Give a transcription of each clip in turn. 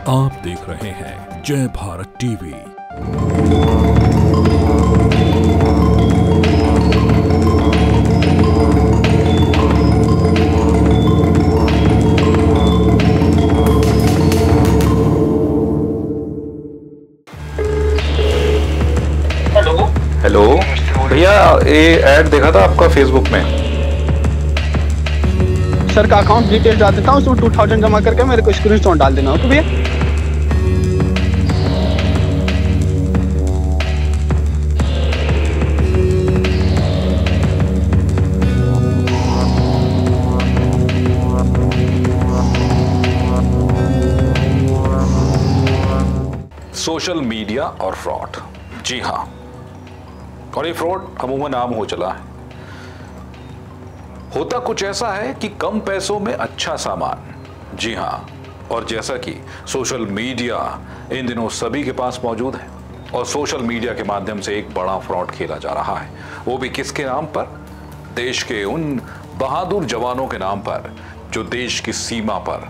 आप देख रहे हैं जय भारत टीवी। हेलो भैया, ये ऐड देखा था आपका फेसबुक में। सर का अकाउंट डिटेल डाल देता हूँ, उसमें 2000 जमा करके मेरे को स्क्रीनशॉट डाल देना, ओके भैया। सोशल मीडिया और फ्रॉड, जी हाँ, और ये फ्रॉड अमूमन आम हो चला है। होता कुछ ऐसा है कि कम पैसों में अच्छा सामान, जी हाँ, और जैसा कि सोशल मीडिया इन दिनों सभी के पास मौजूद है और सोशल मीडिया के माध्यम से एक बड़ा फ्रॉड खेला जा रहा है, वो भी किसके नाम पर? देश के उन बहादुर जवानों के नाम पर जो देश की सीमा पर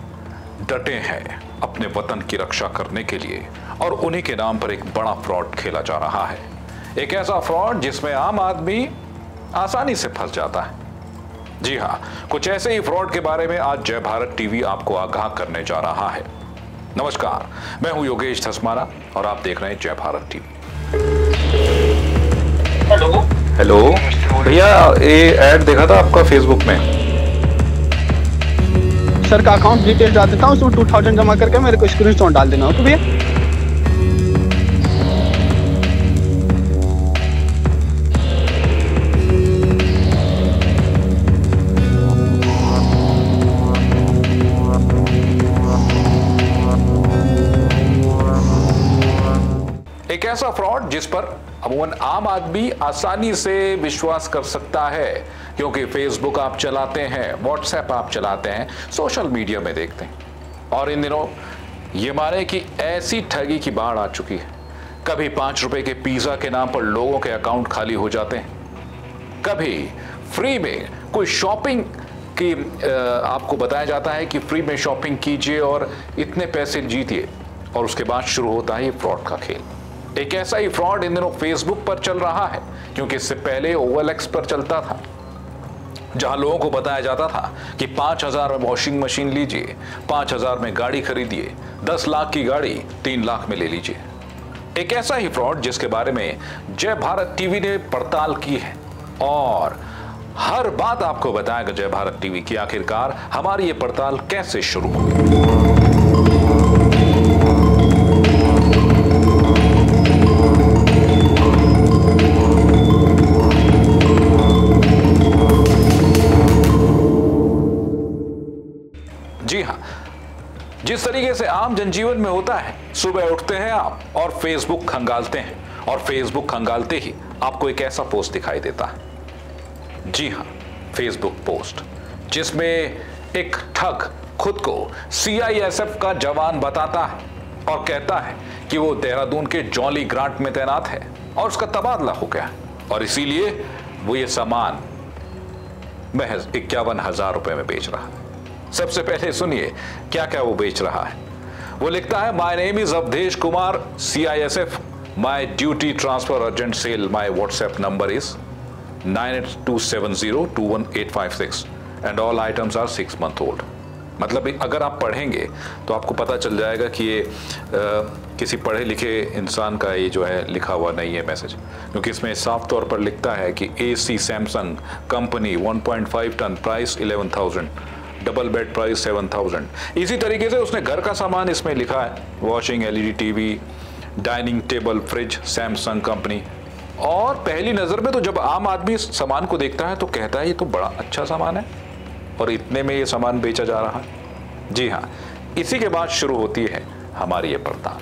डटे हैं अपने वतन की रक्षा करने के लिए, और उन्हीं के नाम पर एक बड़ा फ्रॉड खेला जा रहा है। एक ऐसा फ्रॉड जिसमें आम आदमी आसानी से फंस जाता है। जी हाँ, कुछ ऐसे ही फ्रॉड के बारे में आज जय भारत टीवी आपको आगाह करने जा रहा है। नमस्कार, मैं हूं योगेश धस्माना और आप देख रहे हैं जय भारत टीवी। हेलो भैया, ये ऐड देखा था आपका फेसबुक में। सर का अकाउंट डिटेल डाल देता हूँ, उसमें 2000 जमा करके मेरे को स्क्रीनशॉट डाल देना, ओके भैया। एक ऐसा फ्रॉड जिस पर अमूमन आम आदमी आसानी से विश्वास कर सकता है, क्योंकि फेसबुक आप चलाते हैं, व्हाट्सएप आप चलाते हैं, सोशल मीडिया में देखते हैं, और इन दिनों ये माने कि ऐसी ठगी की बाढ़ आ चुकी है। कभी 5 रुपए के पिज्जा के नाम पर लोगों के अकाउंट खाली हो जाते हैं, कभी फ्री में कोई शॉपिंग की आपको बताया जाता है कि फ्री में शॉपिंग कीजिए और इतने पैसे जीतिए, और उसके बाद शुरू होता है ये फ्रॉड का खेल। एक ऐसा ही फ्रॉड इन दिनों फेसबुक पर चल रहा है, क्योंकि इससे पहले OLX पर चलता था, जहां लोगों को बताया जाता था कि 5000 में वॉशिंग मशीन लीजिए, 5000 में गाड़ी खरीदिए, 10 लाख की गाड़ी 3 लाख में ले लीजिए। एक ऐसा ही फ्रॉड जिसके बारे में जय भारत टीवी ने पड़ताल की है, और हर बात आपको बताएगा जय भारत टीवी की आखिरकार हमारी ये पड़ताल कैसे शुरू हुई। जी हाँ, जिस तरीके से आम जनजीवन में होता है, सुबह उठते हैं आप और फेसबुक खंगालते हैं, और फेसबुक खंगालते ही आपको एक ऐसा पोस्ट दिखाई देता है। जी हाँ, फेसबुक पोस्ट जिसमें एक ठग खुद को CISF का जवान बताता है और कहता है कि वो देहरादून के जॉली ग्रांट में तैनात है और उसका तबादला हो गया, और इसीलिए वो ये सामान महज 51,000 रुपए में बेच रहा है। सबसे पहले सुनिए क्या क्या वो बेच रहा है। वो लिखता है, my name is Avdhesh Kumar, CISF, my duty transfer urgent sale, my WhatsApp number is 9827021856 and all items are 6 month old। मतलब अगर आप पढ़ेंगे तो आपको पता चल जाएगा कि ये किसी पढ़े लिखे इंसान का ये जो है लिखा हुआ नहीं है मैसेज, क्योंकि इसमें साफ तौर पर लिखता है कि AC Samsung company 1.5 ton price 11,000, double bed price 7,000। इसी तरीके से उसने घर का सामान इसमें लिखा है, washing, LED TV, dining table, fridge, Samsung company. और पहली नज़र में तो जब आम आदमी सामान को देखता है तो कहता है ये तो बड़ा अच्छा सामान है, और इतने में ये सामान बेचा जा रहा है। जी हाँ, इसी के बाद शुरू होती है हमारी ये पड़ताल,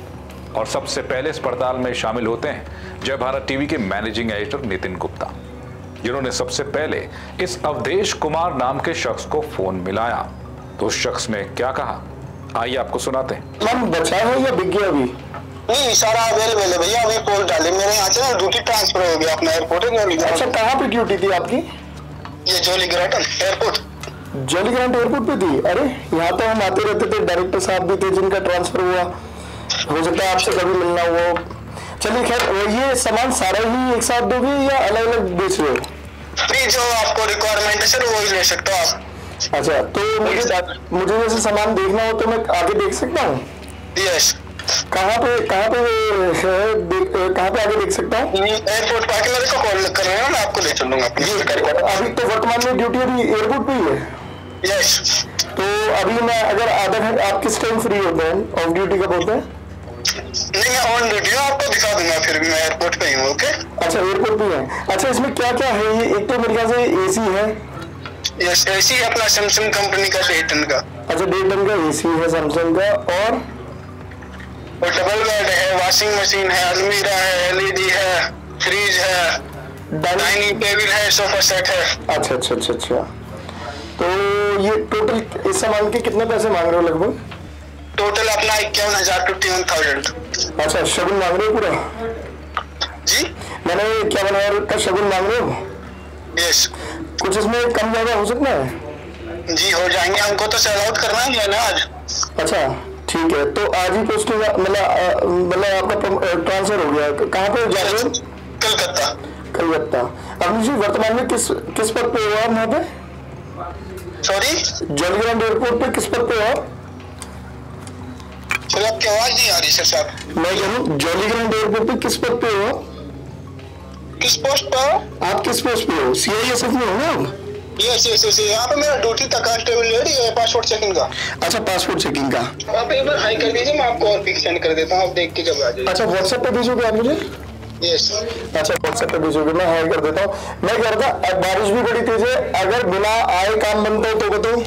और सबसे पहले इस पड़ताल में शामिल होते हैं जय भारत टीवी के मैनेजिंग एडिटर नितिन गुप्ता, जिन्होंने सबसे पहले इस अवधेश कुमार नाम के शख्स को फोन मिलाया। तो उस शख्स ने क्या कहा, आइए आपको सुनाते हैं। मैम बचा है या बिक गया? अभी नहीं, सारा अवेलेबल है भैया। अभी पोस्ट डाले मेरे यहाँ से, ड्यूटी ट्रांसफर हो गया अपना एयरपोर्ट है। अच्छा, कहाँ पे ड्यूटी थी आपकी? ये जॉली ग्रांट एयरपोर्ट। जॉलीग्रांट एयरपोर्ट पे थी? अरे यहाँ तो हम आते रहते थे, डायरेक्टर साहब भी थे जिनका ट्रांसफर हुआ, हो सकता है आपसे कभी मिलना हुआ। चलिए खैर, ये सामान सारा ही एक साथ दोगे या अलग अलग बेच रहे हो? नहीं, जो आपको रिक्वायरमेंट है सर वो ही ले सकते हो आप। अच्छा, तो मुझे जैसे सामान देखना हो तो मैं आगे देख सकता हूँ? यस। कहाँ पे आगे देख सकता हूँ? एयरपोर्ट पे आके मेरे को कॉल कर रहे हैं, मैं आपको ले चलूंगा अपनी सरकारी क्वार्टर। अभी तो वर्तमान में ड्यूटी अभी एयरपोर्ट पे ही है? यस। तो अभी मैं अगर आधा घंटा, आप किस टाइम फ्री होते हैं? ऑफ ड्यूटी कब होते हैं? नहीं, मैं ऑन ड्यूटी हूँ, आपको दिखा दूंगा, फिर मैं एयरपोर्ट पे ही हूँ। ओके। अच्छा, एयरपोर्ट पे है। अच्छा, इसमें क्या क्या है? ये एक तो मेरे ख्याल से एसी है। यस, एसी है अपना सैमसंग कंपनी का 1.5 टन का। अच्छा, 1.5 टन का एसी है सैमसंग का, और डबल बेड है, वॉशिंग मशीन है, अलमीरा है, एलईडी है, फ्रिज है, डाइनिंग टेबल है, सोफा सेट है। अच्छा अच्छा अच्छा अच्छा। तो ये टोटल इस सामान के कितने पैसे मांग रहे हो लगभग? टोटल अपना 51,000 to 51,000। अच्छा, शगुन मांग रहे हो पूरा? जी, मैंने 51,000 का शगुन मांग रहे हो? यस। कुछ इसमें कम ज्यादा हो सकता है? जी हो जाएंगे, हमको तो सेल आउट करना ही है ना आज। अच्छा ठीक है, तो आज ही पोस्टिंग मतलब आपका ट्रांसफर हो गया। कहाँ पे जा रहे हो? कलकत्ता। कलकत्ता। अब जी वर्तमान में किस पद पे हो आप वहाँ पे? सॉरी, जॉलीग्रांट एयरपोर्ट पे किस पद पे हो आप? सर आपकी आवाज नहीं आ रही सर साहब। मैं कह रहा हूँ जॉलीग्रांट एयरपोर्ट पे किस पद पे हो? किस पोस्ट पे हो आप? किस पोस्ट पे हो? CISF में हो ना आप? यस यस यस, यहाँ पे मेरा ड्यूटी था कांस्टेबल लेडी है, पासपोर्ट चेकिंग का। अच्छा, पासपोर्ट चेकिंग का। आप एक बार हाई कर दीजिए, मैं आपको और पिक सेंड कर देता हूँ, आप देख के जब आ जाइए। अच्छा, व्हाट्सएप पे भेजोगे आप मुझे? यस। अच्छा, व्हाट्सएप पे भेजोगे, मैं हाई कर देता हूँ। मैं कह रहा था बारिश भी बड़ी तेज है, अगर बिना आए काम बनता हो तो बताओ।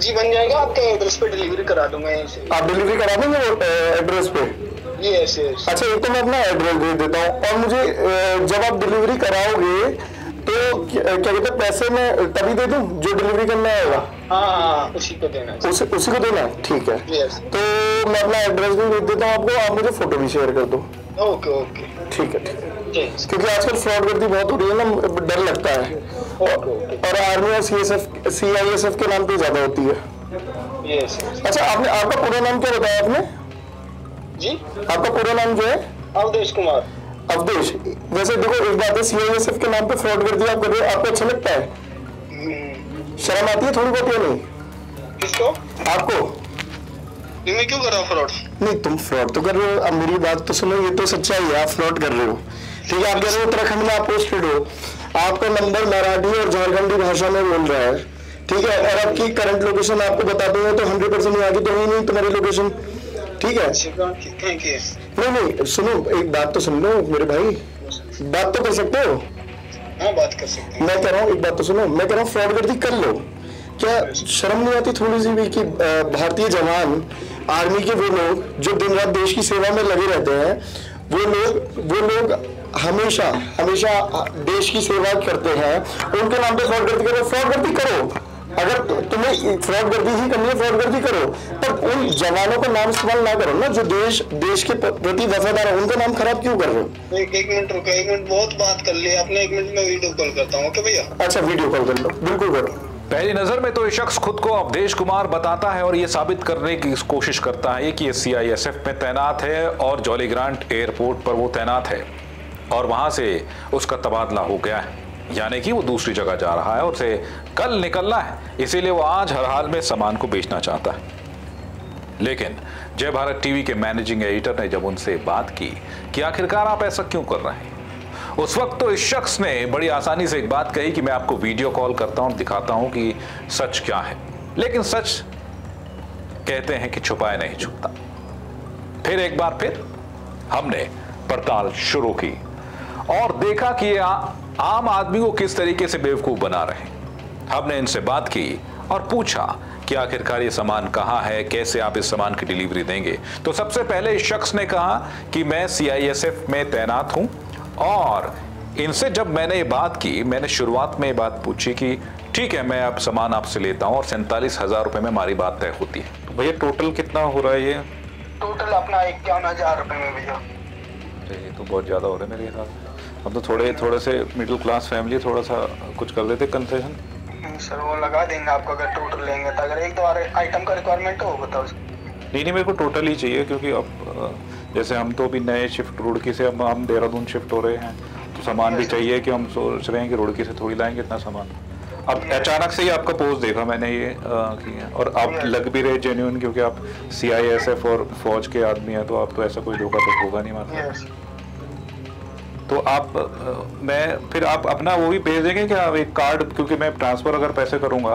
जी बन जाएगा, आपके एड्रेस पे डिलीवरी करा दूंगा यहीं से। आप डिलीवरी करा देंगे एड्रेस पे? Yes yes. अच्छा, एक तो मैं अपना एड्रेस दे देता हूँ, और मुझे जब आप डिलीवरी कराओगे तो क्या कहते हैं, पैसे मैं तभी दे दूँ जो डिलीवरी करना आएगा? हाँ, उसी को देना है। उसी को देना है, ठीक है। यस। तो मैं अपना एड्रेस भी भेज देता हूँ आपको, आप मुझे फोटो भी शेयर कर दो। ओके ओके, ठीक है ठीक है। यस। क्योंकि आजकल फ्रॉडगिरी बहुत हो रही है ना, डर लगता है। और आर्मी और CISF के नाम पे ज्यादा होती है। यस। अच्छा, आपका पूरा नाम क्या बताया आपने? जी, आपका पूरा नाम क्या है? अवधेश कुमार। अवधेश। वैसे देखो, एक बात है, CISF के नाम पे फ्रॉडगिरी आप कर रहे हो, आपको अच्छा लगता है? शर्म आती है थोड़ी बहुत या नहीं? किसको? आपको? मैं क्यों कर रहा हूँ फ्रॉड? नहीं, तुम फ्रॉड तो कर रहे हो। अब मेरी बात तो सुनो, ये तो सच्चाई है, आप फ्रॉड कर रहे हो। ठीक है, आप कह रहे हो उत्तराखंड में आप पोस्टेड हो, आपका नंबर मराठी और झारखंडी भाषा में बोल रहा है, ठीक है, और आपकी करंट लोकेशन आपको बता दूंगा तो 100% नहीं आगे तो नहीं तुम्हारी लोकेशन, ठीक है? नहीं, सुनो, एक बात तो सुन लो मेरे भाई, बात तो कर सकते हो? हाँ, बात कर सकते हैं। मैं कह रहा हूँ, एक बात तो सुनो, मैं कह रहा हूँ फ्रॉडगिरी कर लो। क्या शर्म नहीं आती थोड़ी सी भी कि भारतीय जवान, आर्मी के वो लोग जो दिन रात देश की सेवा में लगे रहते हैं, वो लोग हमेशा देश की सेवा करते हैं, उनके नाम पे फ्रॉडगिरी करो। अगर तुम्हें फ्रॉडगिरी ही करनी है, फ्रॉडगिरी करो, पर उन जवानों का नाम इस्तेमाल ना करो ना जो देश के प्रति वफादार है, उनका नाम खराब क्यों कर रहे हो? एक मिनट रुको, 1 मिनट, बहुत बात कर ली आपने, 1 मिनट में वीडियो कॉल करता हूँ। ओके भैया? अच्छा, वीडियो कॉल कर लो, बिल्कुल करो। पहली नजर में तो ये शख्स खुद को अवधेश कुमार बताता है और ये साबित करने की कोशिश करता है कि ये CISF में तैनात है और जॉलीग्रांट एयरपोर्ट पर वो तैनात है और वहां से उसका तबादला हो गया है, यानी कि वो दूसरी जगह जा रहा है और उसे कल निकलना है, इसीलिए वो आज हर हाल में सामान को बेचना चाहता है। लेकिन जय भारत टीवी के मैनेजिंग एडिटर ने जब उनसे बात की कि आखिरकार आप ऐसा क्यों कर रहे हैं, उस वक्त तो इस शख्स ने बड़ी आसानी से एक बात कही कि मैं आपको वीडियो कॉल करता हूं, दिखाता हूं कि सच क्या है। लेकिन सच कहते हैं कि छुपाए नहीं छुपता। फिर एक बार फिर हमने पड़ताल शुरू की और देखा कि ये आम आदमी को किस तरीके से बेवकूफ बना रहे हैं। हमने इनसे बात की और पूछा कि आखिरकार ये सामान कहाँ है, कैसे आप इस सामान की डिलीवरी देंगे। तो सबसे पहले इस शख्स ने कहा कि मैं CISF में तैनात हूं और इनसे जब मैंने ये बात की, मैंने शुरुआत में ये बात पूछी कि ठीक है, मैं अब सामान आपसे लेता हूं और 47,000 रुपए में हमारी बात तय होती है। तो भैया टोटल कितना हो रहा है ये? टोटल अपना 51,000 रुपए में भैया। ये तो बहुत ज्यादा हो रहा है मेरे हिसाब से। अब तो थोड़े से मिडिल क्लास फैमिली थोड़ा सा कुछ कर लेते कंसेशन। नहीं सर, वो लगा देंगे आपको अगर टोटल लेंगे तो। अगर एक दो आइटम का रिक्वायरमेंट हो बताओ। नहीं मेरे को टोटल ही चाहिए, क्योंकि अब जैसे हम तो अभी नए शिफ्ट रुड़की से हम देहरादून शिफ्ट हो रहे हैं, तो सामान भी चाहिए कि हम सोच रहे हैं कि रुड़की से थोड़ी लाएंगे इतना सामान। अब अचानक से ही आपका पोस्ट देखा मैंने ये किया, और आप लग भी रहे जेन्युइन, क्योंकि आप CISF और फौज के आदमी हैं, तो आप तो ऐसा कोई धोखा तो होगा नहीं मारता। तो आप फिर आप अपना वो भी भेज देंगे क्या, एक कार्ड, क्योंकि मैं ट्रांसफर अगर पैसे करूंगा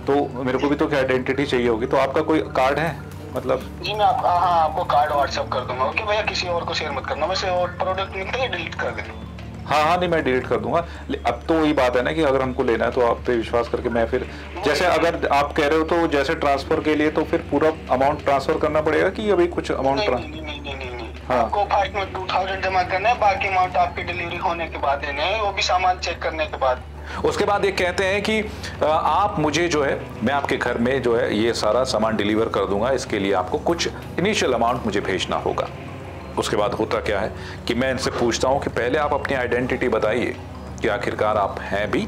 तो मेरे को भी तो क्या आइडेंटिटी चाहिए होगी, तो आपका कोई कार्ड है मतलब? जी मैं आपको कार्ड व्हाट्सएप कर दूंगा। ओके भैया, किसी और को शेयर मत करना, वैसे और प्रोडक्ट मिलते ही डिलीट कर देना। हाँ नहीं मैं डिलीट कर दूंगा। अब तो वही बात है ना कि अगर हमको लेना है तो आप पे विश्वास करके मैं फिर, जैसे अगर आप कह रहे हो तो जैसे ट्रांसफर के लिए तो फिर पूरा अमाउंट ट्रांसफर करना पड़ेगा कि अभी कुछ अमाउंट नहीं, आपको फर्स्ट में 2000 जमा करना है, बाकी अमाउंट आपकी डिलीवरी होने के बाद देने हैं, वो भी सामान चेक करने के बाद। उसके बाद ये कहते हैं कि आप मुझे जो है, मैं आपके घर में जो है ये सारा सामान डिलीवर कर दूंगा, इसके लिए आपको कुछ इनिशियल अमाउंट मुझे भेजना होगा। उसके बाद होता क्या है कि मैं इनसे पूछता हूं कि पहले आप अपनी आइडेंटिटी बताइए कि आखिरकार आप हैं भी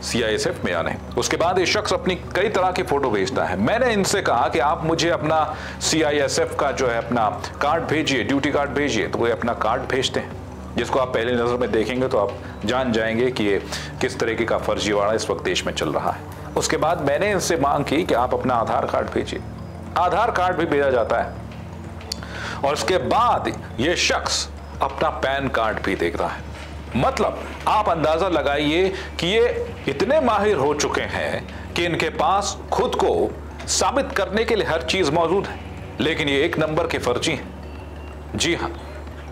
CISF में या नहीं। उसके बाद ये शख्स अपनी कई तरह की फोटो भेजता है। मैंने इनसे कहा कि आप मुझे अपना CISF का जो है अपना कार्ड भेजिए, ड्यूटी कार्ड भेजिए, तो वो अपना कार्ड भेजते हैं, जिसको आप पहले नजर में देखेंगे तो आप जान जाएंगे कि ये किस तरीके का फर्जीवाड़ा इस वक्त देश में चल रहा है। उसके बाद मैंने इनसे मांग की कि आप अपना आधार कार्ड भेजिए। आधार कार्ड भी भेजा जाता है, और उसके बाद ये शख्स अपना पैन कार्ड भी देख रहा है। मतलब आप अंदाजा लगाइए कि ये इतने माहिर हो चुके हैं कि इनके पास खुद को साबित करने के लिए हर चीज मौजूद है, लेकिन ये एक नंबर के फर्जी हैं। जी हाँ,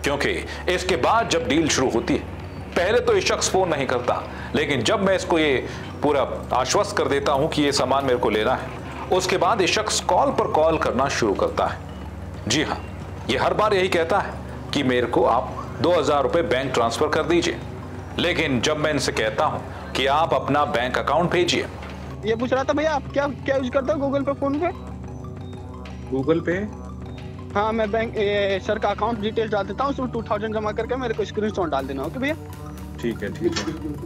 क्योंकि इसके बाद जब डील शुरू होती है, पहले तो ये शख्स फोन नहीं करता, लेकिन जब मैं इसको ये पूरा आश्वस्त कर देता हूं कि ये सामान मेरे को लेना है, उसके बाद ये शख्स कॉल पर कॉल करना शुरू करता है। जी हाँ, ये हर बार यही कहता है कि मेरे को आप 2000 रुपए बैंक ट्रांसफर कर दीजिए, लेकिन जब मैं इनसे कहता हूं कि आप अपना बैंक अकाउंट भेजिए। ये पूछ रहा था भैया, आप क्या यूज करते हो गूगल पे, फोन पे? गूगल पे? हाँ, मैं बैंक सर का अकाउंट डिटेल्स डाल देता हूँ, उसमें 2000 जमा करके मेरे को स्क्रीनशॉट डाल देना। ओके भैया? ठीक है।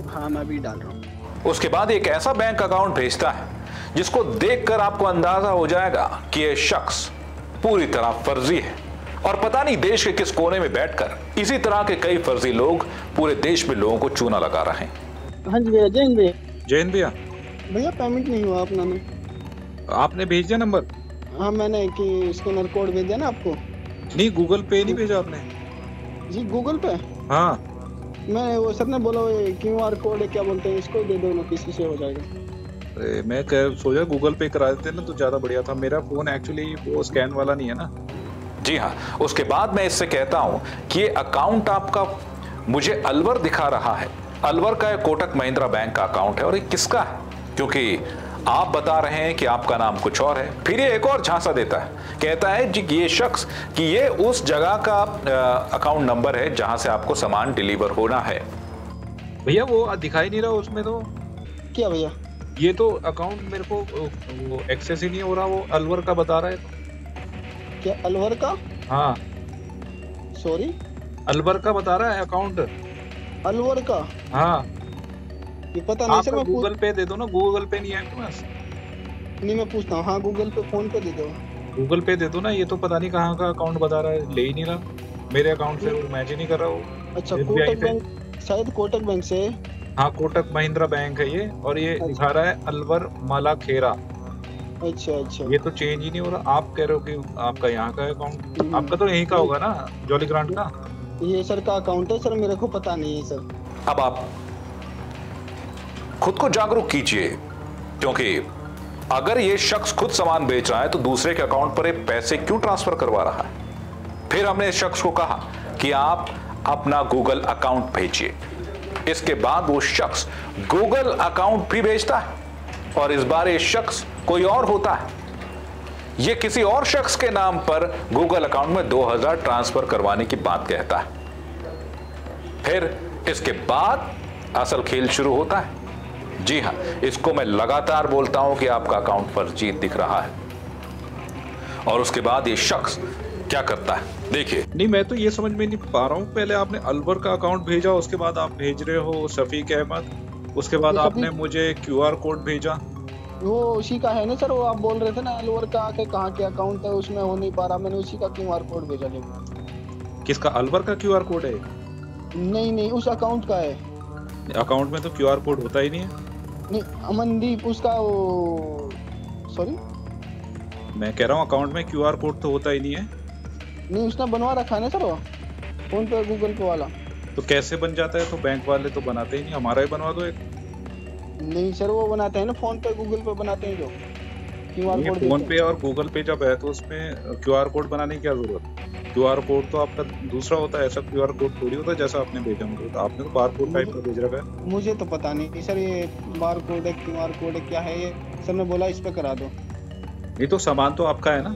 हाँ मैं अभी डाल रहा हूँ। उसके बाद एक ऐसा बैंक अकाउंट भेजता है जिसको देखकर आपको अंदाजा हो जाएगा कि यह शख्स पूरी तरह फर्जी है, और पता नहीं देश के किस कोने में बैठकर इसी तरह के कई फर्जी लोग पूरे देश में लोगों को चूना लगा रहे हैं। हाँ जी भैया, जैन भैया। जैन भैया, भैया पेमेंट नहीं हुआ अपना में। आपने भेज दिया नंबर? हाँ मैंने कि स्कैनर कोड भेज दिया ना आपको। नहीं, गूगल पे नहीं भेजा आपने? जी गूगल पे? हाँ मैं वो सर ने बोला QR कोड है, क्या बोलते हैं इसको, दे दो ना, किसी से हो जाएगा। अरे मैं सोचा गूगल पे करा देते ना तो ज्यादा बढ़िया था। मेरा फोन एक्चुअली वो स्कैन वाला नहीं है ना। जी हाँ, उसके बाद मैं इससे कहता हूं कि ये अकाउंट आपका मुझे अलवर दिखा रहा है। अलवर का कोटक महिंद्रा बैंक का अकाउंट है, और ये किसका है? क्योंकि आप बता रहे हैं कि आपका नाम कुछ और है। फिर ये एक और झांसा देता है, कहता है जी ये शख्स कि ये उस जगह का अकाउंट नंबर है जहां से आपको सामान डिलीवर होना है। भैया वो दिखाई नहीं रहा उसमें तो। क्या भैया? ये तो अकाउंट मेरे को वो एक्सेस ही नहीं हो रहा, वो अलवर का बता रहा है। क्या अलवर का? हाँ सॉरी, अलवर का बता रहा है अकाउंट। अलवर का? हाँ ये पता नहीं सर। मैं गूगल पे दे दो ना, गूगल पे नहीं है आपके पास? नहीं मैं पूछता हूँ। हाँ गूगल पे, फोन पे दे दो। गूगल पे दे दो ना। ये तो पता नहीं कहाँ का अकाउंट बता रहा है, ले ही नहीं रहा मेरे अकाउंट से, वो मैच ही नहीं कर रहा वो। अच्छा कोटक बैंक, शायद कोटक बैंक से। हाँ कोटक महिंद्रा बैंक है ये, और ये दिखा रहा है अलवर मालाखेरा। अच्छा अच्छा, ये तो चेंज ही नहीं हो रहा। आप कह रहे हो कि आपका यहाँ का अकाउंट, आपका तो यहीं का होगा ना, जॉली ग्रांट का। ये सर का अकाउंट है सर, मेरे को पता नहीं है सर। अब आप खुद को जागरूक कीजिए, क्योंकि अगर ये शख्स खुद सामान बेच रहा है तो दूसरे के अकाउंट पर पैसे क्यों ट्रांसफर करवा रहा है? फिर हमने इस शख्स को कहा कि आप अपना गूगल अकाउंट भेजिए। इसके बाद वो शख्स गूगल अकाउंट भी भेजता है, और इस बार ये शख्स कोई और होता है। ये किसी और शख्स के नाम पर गूगल अकाउंट में 2000 ट्रांसफर करवाने की बात कहता है। फिर इसके बाद असल खेल शुरू होता है। जी हाँ, इसको मैं लगातार बोलता हूं कि आपका अकाउंट फर्जी दिख रहा है, और उसके बाद ये शख्स क्या करता है देखिए। नहीं मैं तो ये समझ में नहीं पा रहा हूँ, पहले आपने अलवर का अकाउंट भेजा, उसके बाद आप भेज रहे हो शफीक अहमद, उसके बाद ये आपने सभी- मुझे क्यूआर कोड भेजा। वो उसी का है ना सर, वो आप बोल रहे थे ना अलवर का आके कहाँ के अकाउंट है उसमें हो नहीं पा रहा, मैंने उसी का क्यूआर कोड भेजा लिंक। किसका? अलवर का क्यूआर कोड है? नहीं उस अकाउंट का है। अकाउंट में तो क्यूआर कोड होता ही नहीं है। नहीं अमनदीप उसका वो, सॉरी मैं कह रहा हूँ अकाउंट में क्यूआर कोड तो होता ही नहीं है। नहीं उसने बनवा रखा है ना सर वो, फोन पे गूगल पे वाला। तो कैसे बन जाता है? तो बैंक वाले तो बनाते ही नहीं, हमारा ही बनवा दो एक। नहीं सर वो बनाते हैं ना फोन पे गूगल पे बनाते हैं जो क्यूआर कोड। फोन पे और गूगल पे जब है तो उसमें क्यूआर कोड बनाने की क्या जरूरत? क्यूआर कोड तो आपका दूसरा होता है, ऐसा क्यूआर कोड थोड़ी होता है जैसा आपने भेजा मुझे। तो आपने तो बार कोड टाइप का भेज रखा है। मुझे तो पता नहीं सर, ये बार कोड है क्यूआर कोड है क्या है ये, सर ने बोला इस पे करा दो। नहीं तो सामान तो आपका है ना?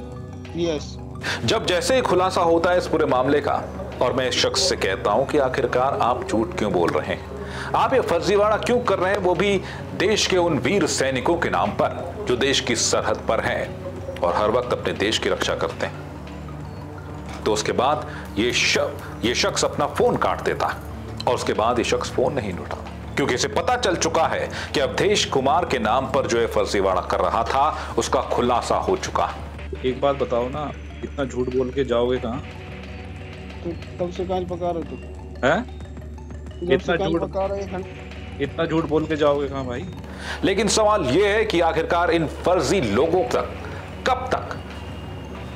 यस। जब जैसे ही खुलासा होता है इस पूरे मामले का, और मैं इस शख्स से कहता हूं कि आखिरकार आप झूठ क्यों बोल रहे हैं, आप ये फर्जीवाड़ा क्यों कर रहे हैं, वो भी देश के उन वीर सैनिकों के नाम पर जो देश की सरहद पर हैं और हर वक्त अपने देश की रक्षा करते हैं। तो उसके बाद ये शख्स अपना फोन काट देता और उसके बाद ये शख्स फोन नहीं उठाता, क्योंकि इसे पता चल चुका है कि अवधेश कुमार के नाम पर जो है फर्जीवाड़ा कर रहा था उसका खुलासा हो चुका। एक बात बताओ ना, इतना झूठ बोल के जाओगे कहाँ? तो कब से काल पका रहे तू हैं? इतना झूठ बोल के जाओगे कहाँ भाई? लेकिन सवाल यह है कि आखिरकार इन फर्जी लोगों तक कब तक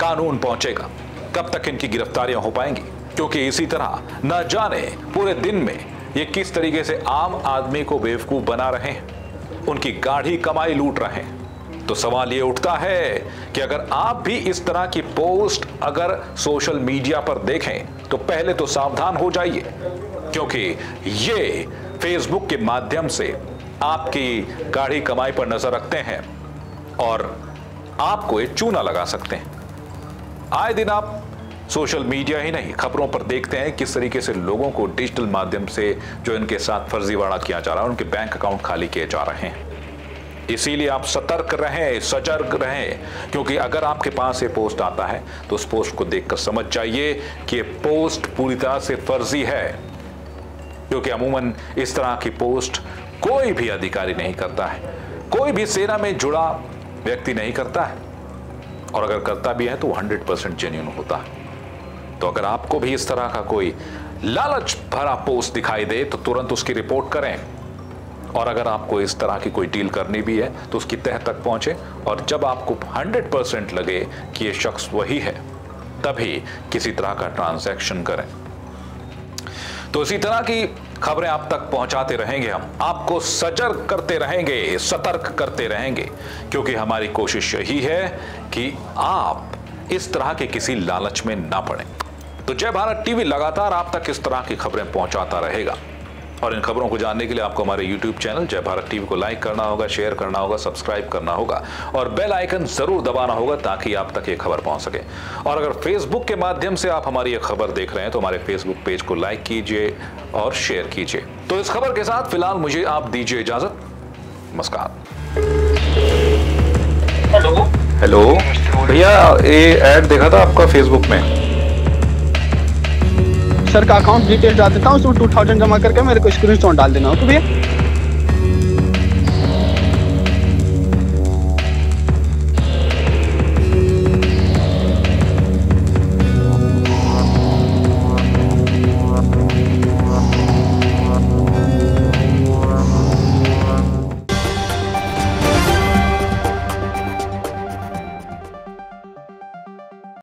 कानून पहुंचेगा, कब तक इनकी गिरफ्तारियां हो पाएंगी, क्योंकि इसी तरह न जाने पूरे दिन में ये किस तरीके से आम आदमी को बेवकूफ बना रहे हैं, उनकी गाढ़ी कमाई लूट रहे हैं। तो सवाल ये उठता है कि अगर आप भी इस तरह की पोस्ट अगर सोशल मीडिया पर देखें तो पहले तो सावधान हो जाइए, क्योंकि ये फेसबुक के माध्यम से आपकी गाढ़ी कमाई पर नजर रखते हैं और आपको एक चूना लगा सकते हैं। आए दिन आप सोशल मीडिया ही नहीं खबरों पर देखते हैं किस तरीके से लोगों को डिजिटल माध्यम से जो इनके साथ फर्जीवाड़ा किया जा रहा है, उनके बैंक अकाउंट खाली किए जा रहे हैं। इसीलिए आप सतर्क रहें, सजग रहें, क्योंकि अगर आपके पास ये पोस्ट आता है तो उस पोस्ट को देखकर समझ जाइए कि ये पोस्ट पूरी तरह से फर्जी है, क्योंकि अमूमन इस तरह की पोस्ट कोई भी अधिकारी नहीं करता है, कोई भी सेना में जुड़ा व्यक्ति नहीं करता है, और अगर करता भी है तो 100% जेन्युइन होता है। तो अगर आपको भी इस तरह का कोई लालच भरा पोस्ट दिखाई दे तो तुरंत उसकी रिपोर्ट करें, और अगर आपको इस तरह की कोई डील करनी भी है तो उसकी तह तक पहुंचे, और जब आपको 100% लगे कि ये शख्स वही है तभी किसी तरह का ट्रांजैक्शन करें। तो इसी तरह की खबरें आप तक पहुंचाते रहेंगे, हम आपको सजग करते रहेंगे, सतर्क करते रहेंगे, क्योंकि हमारी कोशिश यही है कि आप इस तरह के किसी लालच में ना पड़ें। तो जय भारत टीवी लगातार आप तक इस तरह की खबरें पहुंचाता रहेगा, और इन खबरों को जानने के लिए आपको हमारे YouTube चैनल जय भारत टीवी को लाइक करना होगा, शेयर करना होगा, सब्सक्राइब करना होगा और बेल आइकन जरूर दबाना होगा ताकि आप तक ये खबर पहुंच सके। और अगर फेसबुक के माध्यम से आप हमारी ये खबर देख रहे हैं तो हमारे फेसबुक पेज को लाइक कीजिए और शेयर कीजिए। तो इस खबर के साथ फिलहाल मुझे आप दीजिए इजाजत। नमस्कार। हेलो भैया, ये ऐड देखा था आपका फेसबुक में। सर का अकाउंट डिटेल डाल देता हूँ, उसमें 2000 जमा करके मेरे को स्क्रीनशॉट डाल देना हो तो भैया।